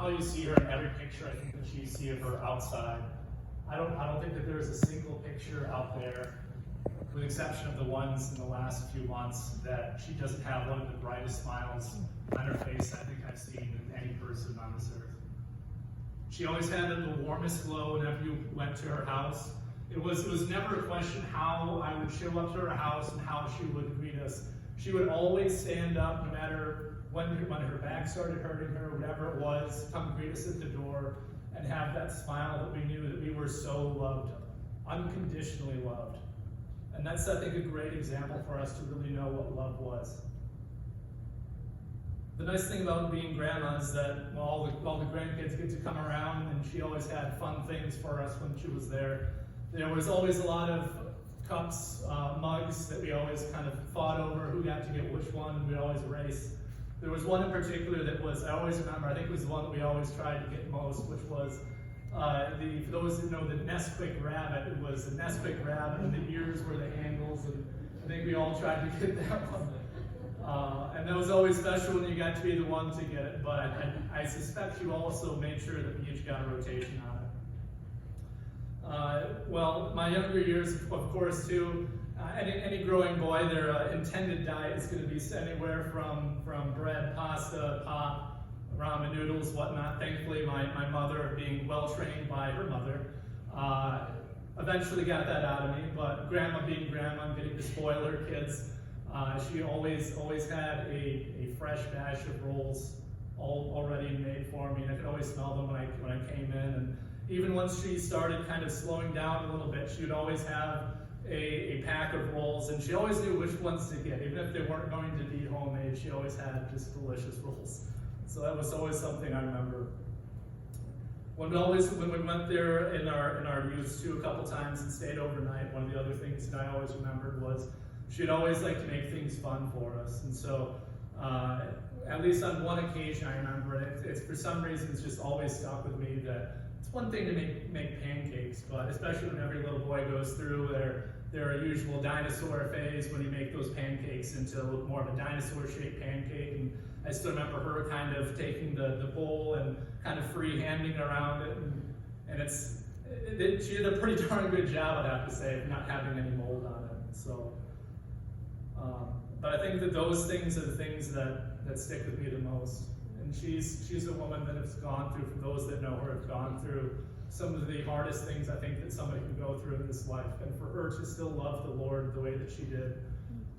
how you see her in every picture, I think that you see of her outside. I don't think that there is a single picture out there, with the exception of the ones in the last few months, that she doesn't have one of the brightest smiles on her face I think I've seen in any person on this earth. She always had the warmest glow whenever you went to her house. It was never a question how I would show up to her house and how she would greet us. She would always stand up, no matter when her back started hurting her, whatever it was, come greet us at the door and have that smile that we knew that we were so loved, unconditionally loved. And that's, I think, a great example for us to really know what love was. The nice thing about being grandma is that all the grandkids get to come around, and she always had fun things for us when she was there. There was always a lot of cups, mugs that we always kind of fought over who got to get which one. We'd always race. There was one in particular that was, I always remember, I think it was the one that we always tried to get most, which was for those that know the Nesquik rabbit. It was the Nesquik rabbit, and the ears were the handles, and I think we all tried to get that one. And that was always special when you got to be the one to get it, but I suspect you also made sure that we each got a rotation on it. Well, my younger years, of course, too, any growing boy, their intended diet is going to be anywhere from bread, pasta, pop, ramen noodles, whatnot. Thankfully, my mother, being well-trained by her mother, eventually got that out of me, but grandma being grandma and getting to spoil her kids, she always had a fresh batch of rolls already made for me, and I could always smell them when I came in. And even once she started kind of slowing down a little bit, she would always have a pack of rolls, and she always knew which ones to get. Even if they weren't going to be homemade, she always had just delicious rolls. So that was always something I remember. When we went there in our youth too a couple times and stayed overnight, one of the other things that I always remembered was she'd always like to make things fun for us. And so at least on one occasion I remember, and it's for some reason it's just always stuck with me, that it's one thing to make pancakes, but especially when every little boy goes through their usual dinosaur phase, when you make those pancakes into more of a dinosaur-shaped pancake. And I still remember her kind of taking the bowl and kind of free-handing around it, and she did a pretty darn good job, I'd have to say, of not having any mold on it. So, but I think that those things are the things that stick with me the most. And she's a woman that has gone through, for those that know her, have gone through some of the hardest things I think that somebody can go through in this life. And for her to still love the Lord the way that she did,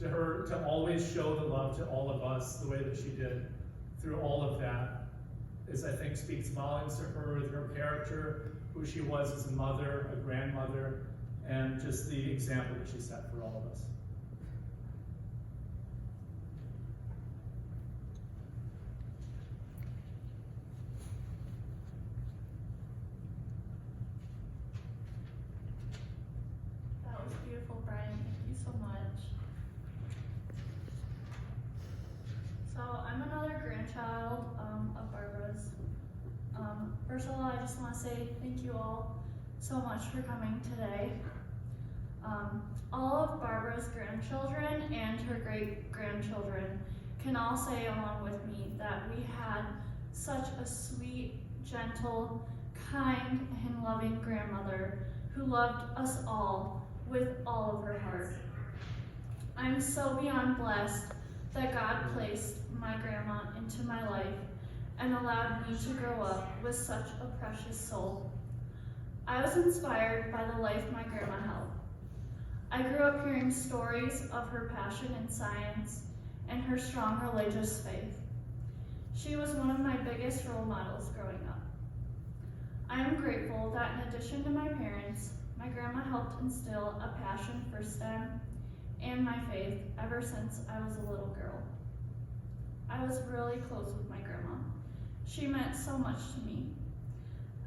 to her to always show the love to all of us the way that she did through all of that, is, I think, speaks volumes to her, her character, who she was as a mother, a grandmother, and just the example that she set for all of us. Brian, thank you so much. So I'm another grandchild of Barbara's. First of all, I just want to say thank you all so much for coming today. All of Barbara's grandchildren and her great-grandchildren can all say along with me that we had such a sweet, gentle, kind, and loving grandmother who loved us all with all of her heart. I'm so beyond blessed that God placed my grandma into my life and allowed me to grow up with such a precious soul. I was inspired by the life my grandma held. I grew up hearing stories of her passion in science and her strong religious faith. She was one of my biggest role models growing up. I am grateful that in addition to my parents, my grandma helped instill a passion for STEM and my faith ever since I was a little girl. I was really close with my grandma. She meant so much to me.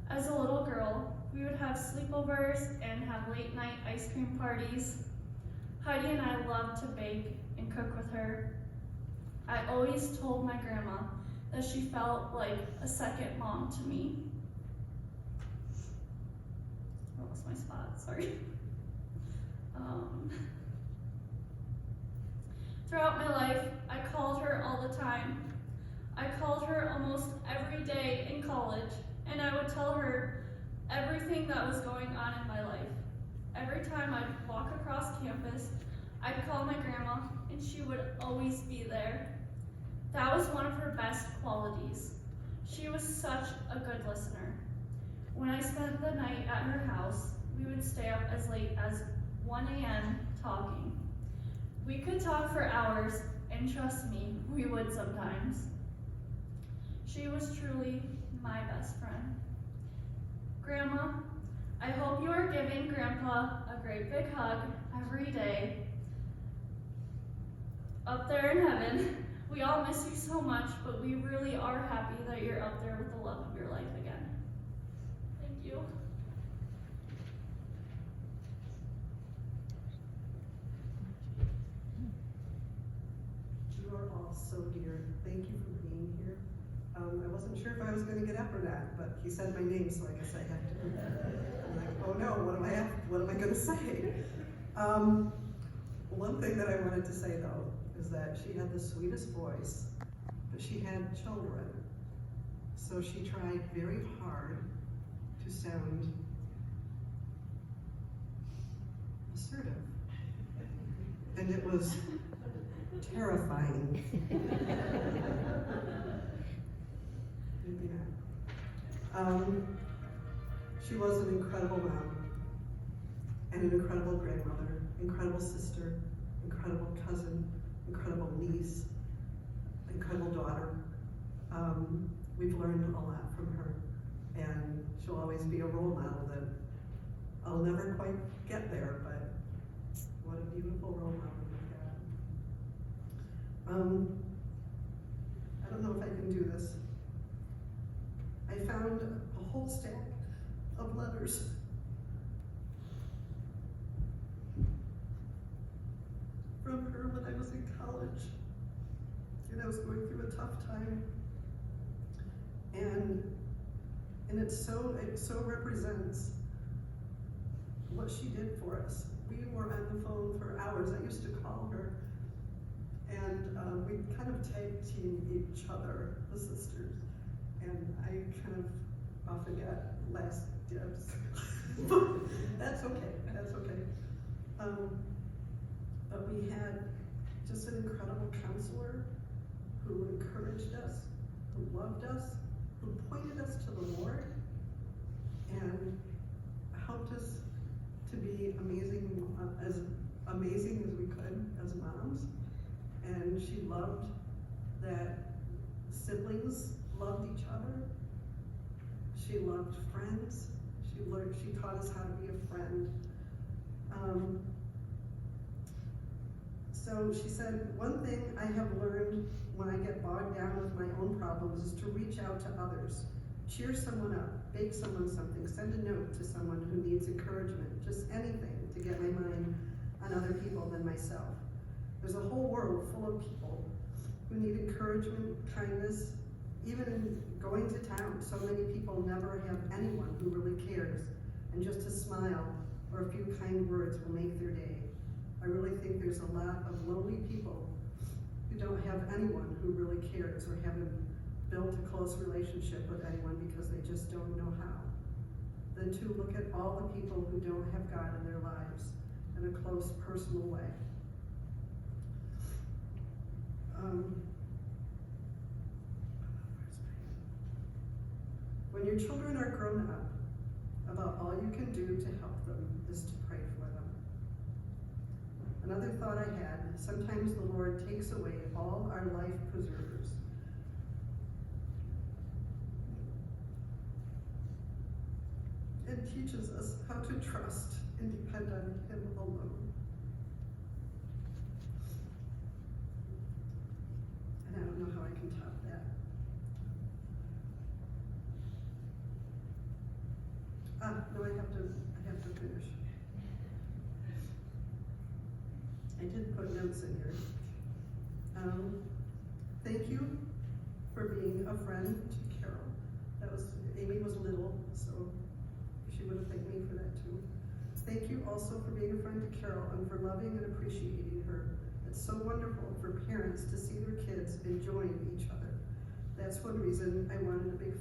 As a little girl, we would have sleepovers and have late night ice cream parties. Heidi and I loved to bake and cook with her. I always told my grandma that she felt like a second mom to me. I lost my spot, sorry. Throughout my life, I called her all the time. I called her almost every day and college, and I would tell her everything that was going on in my life. Every time I'd walk across campus, I'd call my grandma, and she would always be there. That was one of her best qualities. She was such a good listener. When I spent the night at her house, we would stay up as late as 1 a.m. talking. We could talk for hours, and trust me, we would sometimes. She was truly my best friend. Grandma, I hope you are giving Grandpa a great big hug every day. Up there in heaven, we all miss you so much, but we really are happy that you're up there with the love of your life again. Thank you. You are all so dear. Thank you for being here. I wasn't sure if I was going to get up or not, but he said my name, so I guess I have to. I'm like, oh no, what am I going to say? One thing that I wanted to say though is that she had the sweetest voice, but she had children, so she tried very hard to sound assertive, and it was terrifying. Maybe not. She was an incredible mom, and an incredible grandmother, incredible sister, incredible cousin, incredible niece, incredible daughter. We've learned a lot from her, and she'll always be a role model that I'll never quite get there, but what a beautiful role model we've got. I don't know if I can do this. I found a whole stack of letters. From her when I was in college, and I was going through a tough time. And it so represents what she did for us. We were on the phone for hours. I used to call her, and we'd kind of tag team each other, the sisters. And I kind of often got last dibs. That's okay, that's okay. But we had just an incredible counselor who encouraged us, who loved us, who pointed us to the Lord, and helped us to be as amazing as we could as moms. And she loved that siblings loved each other. She loved friends. She taught us how to be a friend. So she said, one thing I have learned when I get bogged down with my own problems is to reach out to others. Cheer someone up, bake someone something, send a note to someone who needs encouragement, just anything to get my mind on other people than myself. There's a whole world full of people who need encouragement, kindness, even in going to town. So many people never have anyone who really cares, and just a smile or a few kind words will make their day. I really think there's a lot of lonely people who don't have anyone who really cares or haven't built a close relationship with anyone because they just don't know how. Then to look at all the people who don't have God in their lives in a close, personal way. When your children are grown up, about all you can do to help them is to pray for them. Another thought I had, sometimes the Lord takes away all our life preservers. And teaches us how to trust and depend on Him alone. And I don't know how I can top that. No, I have to finish. I did put notes in here. Thank you for being a friend to Carol. Amy was little, so she would have thanked me for that too. Thank you also for being a friend to Carol and for loving and appreciating her. It's so wonderful for parents to see their kids enjoying each other. That's one reason I wanted a big